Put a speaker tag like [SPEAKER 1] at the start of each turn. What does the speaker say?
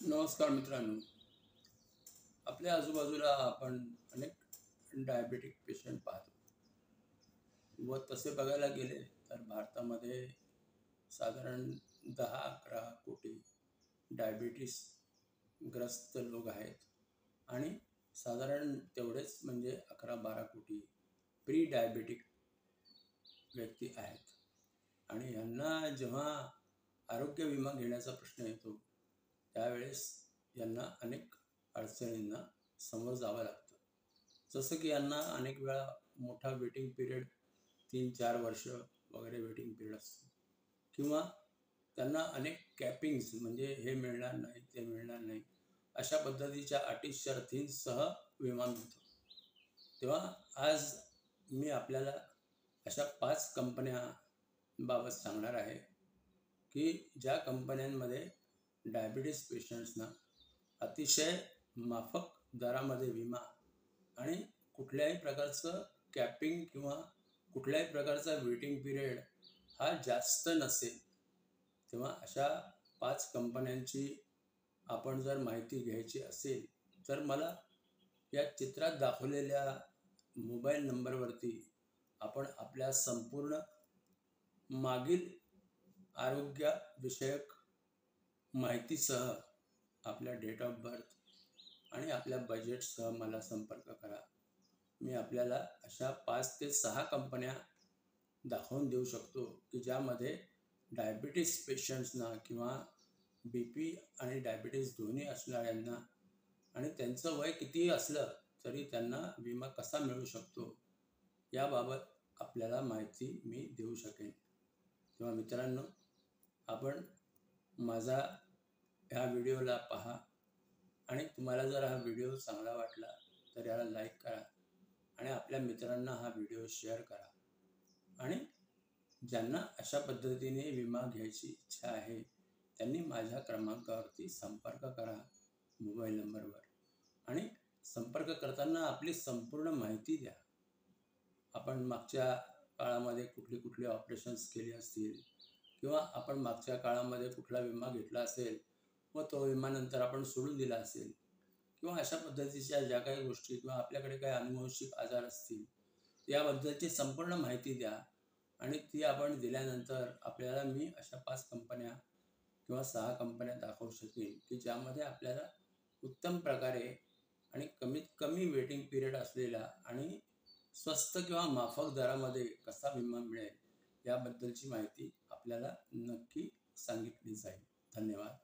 [SPEAKER 1] नमस्कार मित्रांनो, आपल्या आजूबाजूला आपण अनेक डायबेटिक पेशंट पाहतो व तसे बघायला गेले तर भारतामध्ये साधारण 10-11 कोटी डायबिटीस ग्रस्त लोक आहेत आणि साधारण तेवढेच म्हणजे 11-12 कोटी प्री डायबेटिक व्यक्ती आहेत. आणि यांना जेव्हा आरोग्य विमा घेण्याचा प्रश्न येतो त्यावेळेस यांना अनेक अडचणींना समोर जावं लागतं. जसं की यांना अनेक वेळा मोठा वेटिंग पिरियड 3-4 वर्ष वगैरे वेटिंग पिरियड असतो किंवा त्यांना अनेक कॅपिंग्स म्हणजे हे मिळणार नाही ते मिळणार नाही अशा पद्धतीच्या अटी शर्तींसह विमा मिळतो. तेव्हा आज मी आपल्याला अशा 5 कंपन्याबाबत सांगणार आहे की ज्या कंपन्यांमध्ये डायबिटीस पेशंट्सना अतिशय माफक दरामध्ये विमा आणि कुठल्याही प्रकारचं कॅपिंग किंवा कुठल्याही प्रकारचा वेटिंग पिरियड हा जास्त नसेल. तेव्हा अशा 5 कंपन्यांची आपण जर माहिती घ्यायची असेल तर मला या चित्रात दाखवलेल्या मोबाईल नंबरवरती आपण आपल्या संपूर्ण मागील आरोग्यविषयक माहितीसह आपल्या डेट ऑफ बर्थ आणि आपल्या बजेटसह मला संपर्क करा. मी आपल्याला अशा 5 ते 6 कंपन्या दाखवून देऊ शकतो की ज्यामध्ये डायबिटीस पेशंट्सना किंवा BP आणि डायबिटीस दोन्ही असणाऱ्यांना आणि त्यांचं वय कितीही असलं तरी त्यांना विमा कसा मिळू शकतो याबाबत आपल्याला माहिती मी देऊ शकेन. तेव्हा मित्रांनो, आपण माझा ह्या व्हिडिओला पहा आणि तुम्हाला जर हा व्हिडिओ चांगला वाटला तर याला लाईक करा आणि आपल्या मित्रांना हा व्हिडिओ शेअर करा. आणि ज्यांना अशा पद्धतीने विमा घ्यायची इच्छा आहे त्यांनी माझ्या क्रमांकावरती संपर्क करा मोबाईल नंबरवर. आणि संपर्क करताना आपली संपूर्ण माहिती द्या. आपण मागच्या काळामध्ये कुठली ऑपरेशन्स केली असतील किंवा आपण मागच्या काळामध्ये कुठला विमा घेतला असेल व तो विमानंतर आपण सोडून दिला असेल किंवा अशा पद्धतीच्या ज्या काही गोष्टी किंवा आपल्याकडे काही अनुवंशिक आजार असतील याबद्दलची संपूर्ण माहिती द्या. आणि ती आपण दिल्यानंतर आपल्याला मी अशा 5 कंपन्या किंवा 6 कंपन्या दाखवू शकेन की ज्यामध्ये आपल्याला उत्तम प्रकारे आणि कमीत कमी वेटिंग पिरियड असलेला आणि स्वस्त किंवा माफक दरामध्ये कसा विमा मिळेल याबद्दलची माहिती आपल्याला नक्की सांगितली जाईल. धन्यवाद.